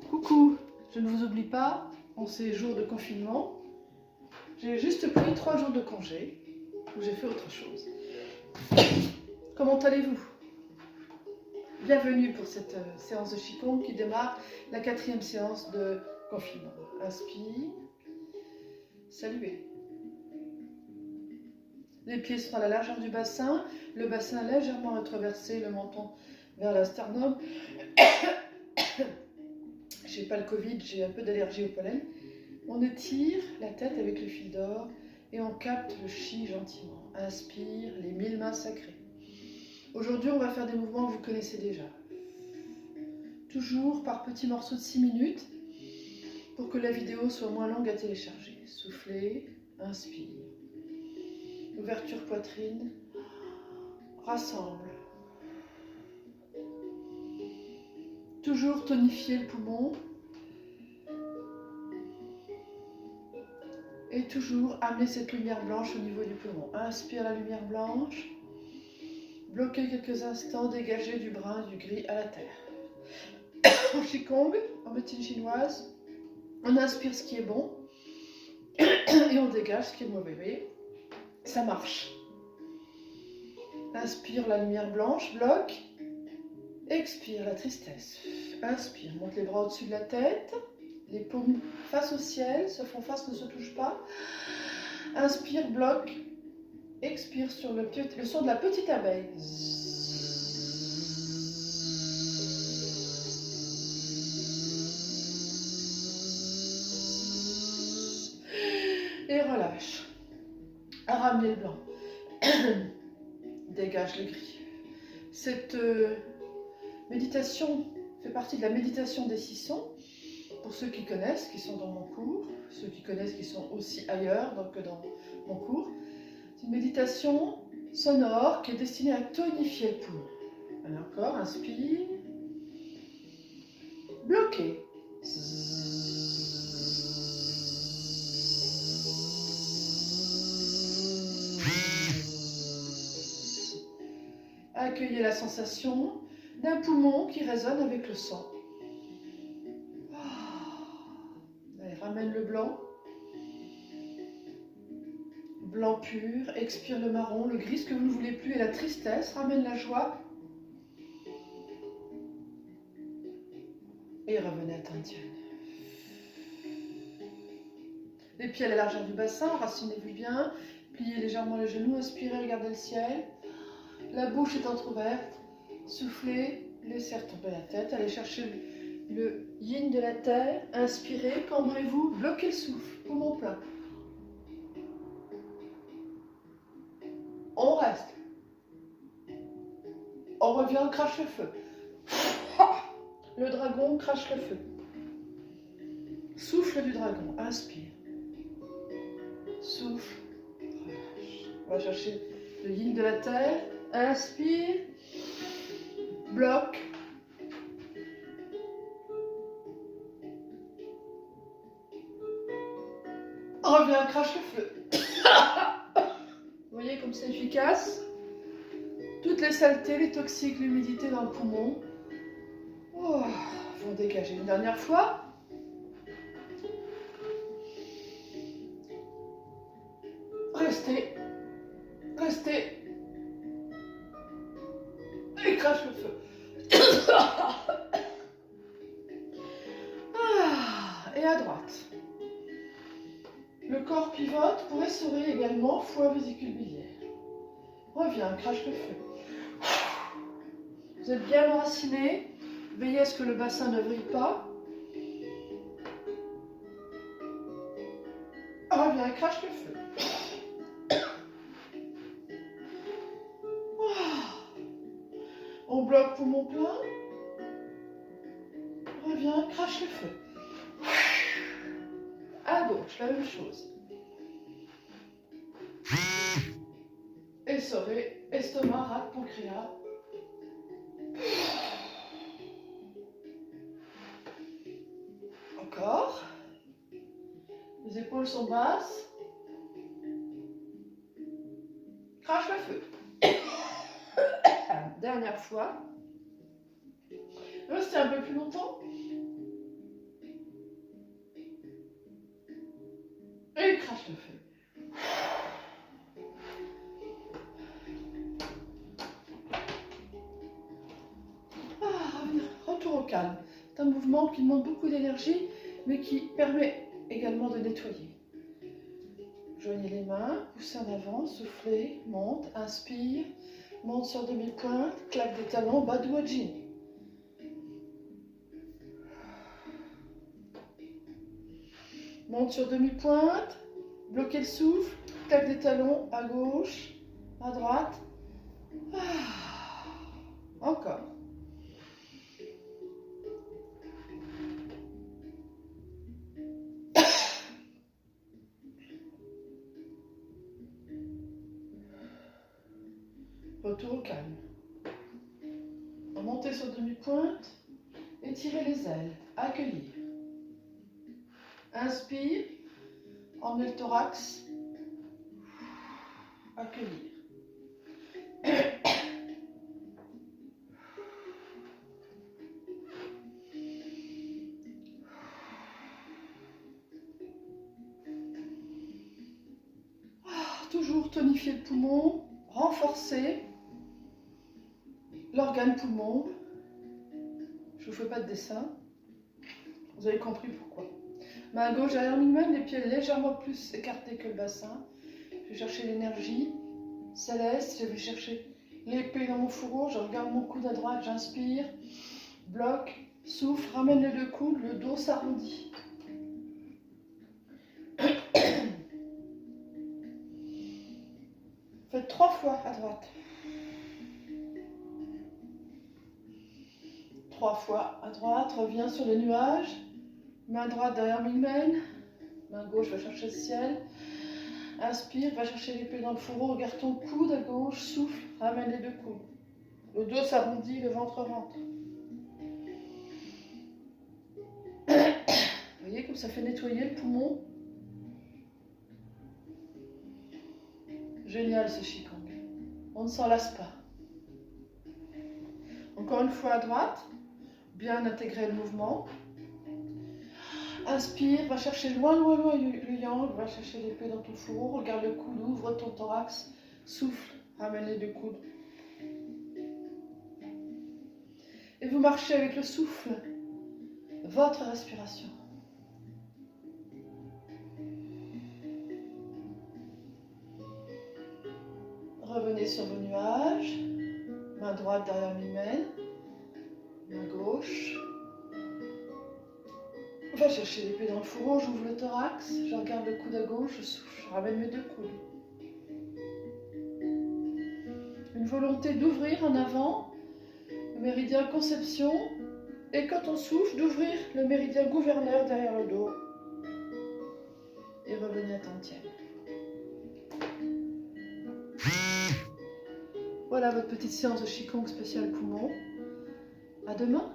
Coucou, je ne vous oublie pas, en ces jours de confinement, j'ai juste pris 3 jours de congé, où j'ai fait autre chose. Comment allez-vous? Bienvenue pour cette séance de Qigong qui démarre la 4e séance de confinement. Inspire, saluez. Les pieds sont à la largeur du bassin, le bassin légèrement rétroversé, le menton vers le sternum. J'ai pas le Covid, j'ai un peu d'allergie au pollen. On étire la tête avec le fil d'or et on capte le chi gentiment. Inspire les 1000 mains sacrées. Aujourd'hui, on va faire des mouvements que vous connaissez déjà. Toujours par petits morceaux de 6 minutes pour que la vidéo soit moins longue à télécharger. Soufflez, inspire. Ouverture poitrine, rassemble. Toujours tonifier le poumon. Et toujours amener cette lumière blanche au niveau du poumon. Inspire la lumière blanche. Bloquez quelques instants, dégagez du brun, du gris à la terre. En Qigong, en médecine chinoise, on inspire ce qui est bon et on dégage ce qui est mauvais. Vous voyez, ça marche. Inspire la lumière blanche, bloque. Expire la tristesse. Inspire, monte les bras au-dessus de la tête. Les paumes face au ciel, se font face, ne se touchent pas. Inspire, bloque. Expire sur le son de la petite abeille. Et relâche. Ramenez le blanc. Dégage le gris. Cette méditation fait partie de la méditation des 6 sons. Pour ceux qui connaissent, qui sont dans mon cours, ceux qui connaissent, qui sont aussi ailleurs, donc dans mon cours. C'est une méditation sonore qui est destinée à tonifier le poumon. Alors encore, inspire. Bloquez. Accueillez la sensation d'un poumon qui résonne avec le sang. Allez, ramène le blanc. Blanc pur, expire le marron, le gris, ce que vous ne voulez plus, et la tristesse, ramène la joie. Et revenez à Tantian. Les pieds à la largeur du bassin, enracinez-vous bien, pliez légèrement les genoux, inspirez, regardez le ciel. La bouche est entrouverte, soufflez, laissez retomber la tête, allez chercher le yin de la terre, inspirez, cambrez-vous, bloquez le souffle, poumon plein. On reste. On revient, on crache le feu. Le dragon crache le feu. Souffle du dragon, inspire. Souffle, relâche. On va chercher le yin de la terre. Inspire. Bloque. Reviens, crache le feu. Vous voyez comme c'est efficace? Toutes les saletés, les toxiques, l'humidité dans le poumon vont dégager. Une dernière fois. Restez. Restez. Et crache le feu. Et à droite. Le corps pivote pour essorer également foie, vésicule biliaire. Reviens, crache le feu. Vous êtes bien enraciné. Veillez à ce que le bassin ne vrille pas. Reviens, crache le feu. On bloque poumon plein. Reviens, crache le feu. À gauche, la même chose. Essoré, estomac, rate, pancréas. Encore. Les épaules sont basses. Crache le feu. Dernière fois. Restez un peu plus longtemps. crache le feu. Retour au calme. C'est un mouvement qui demande beaucoup d'énergie, mais qui permet également de nettoyer. Joignez les mains, poussez en avant, soufflez, monte, inspire, monte sur demi-pointe, claque des talons, Baddha-Wajini. Monte sur demi-pointe, bloquez le souffle, claque des talons à gauche, à droite. Encore. Retour au calme. Montez sur demi-pointe, étirez les ailes, accueillir. Inspire, emmenez le thorax, accueillir. Toujours tonifier le poumon, renforcer l'organe poumon. Je ne vous fais pas de dessin, vous avez compris pourquoi. Main gauche derrière Mingmen, les pieds légèrement plus écartés que le bassin. Je vais chercher l'énergie céleste, je vais chercher l'épée dans mon fourreau, je regarde mon coude à droite, j'inspire, bloque, souffle, ramène les deux coudes, le dos s'arrondit. Faites 3 fois à droite. 3 fois à droite, reviens sur les nuages. Main droite derrière Mingmen. Main gauche va chercher le ciel. Inspire, va chercher l'épée dans le fourreau. Regarde ton coude à gauche, souffle, ramène les deux coudes. Le dos s'arrondit, le ventre rentre. Vous voyez comme ça fait nettoyer le poumon. Génial ce Qigong. On ne s'en lasse pas. Encore une fois à droite. Bien intégrer le mouvement. Inspire, va chercher loin le yang, va chercher l'épée dans ton fourreau, regarde le coude, ouvre ton thorax, souffle, ramène les deux coudes. Et vous marchez avec le souffle, votre respiration. Revenez sur vos nuages, main droite derrière Mingmen, main gauche. On va chercher l'épée dans le fourreau, j'ouvre le thorax, je regarde le coude à gauche, je souffle, je ramène mes deux coudes. Une volonté d'ouvrir en avant le méridien conception et quand on souffle, d'ouvrir le méridien gouverneur derrière le dos. Et revenez à temps tienne. Voilà votre petite séance de Qigong spécial poumon. À demain.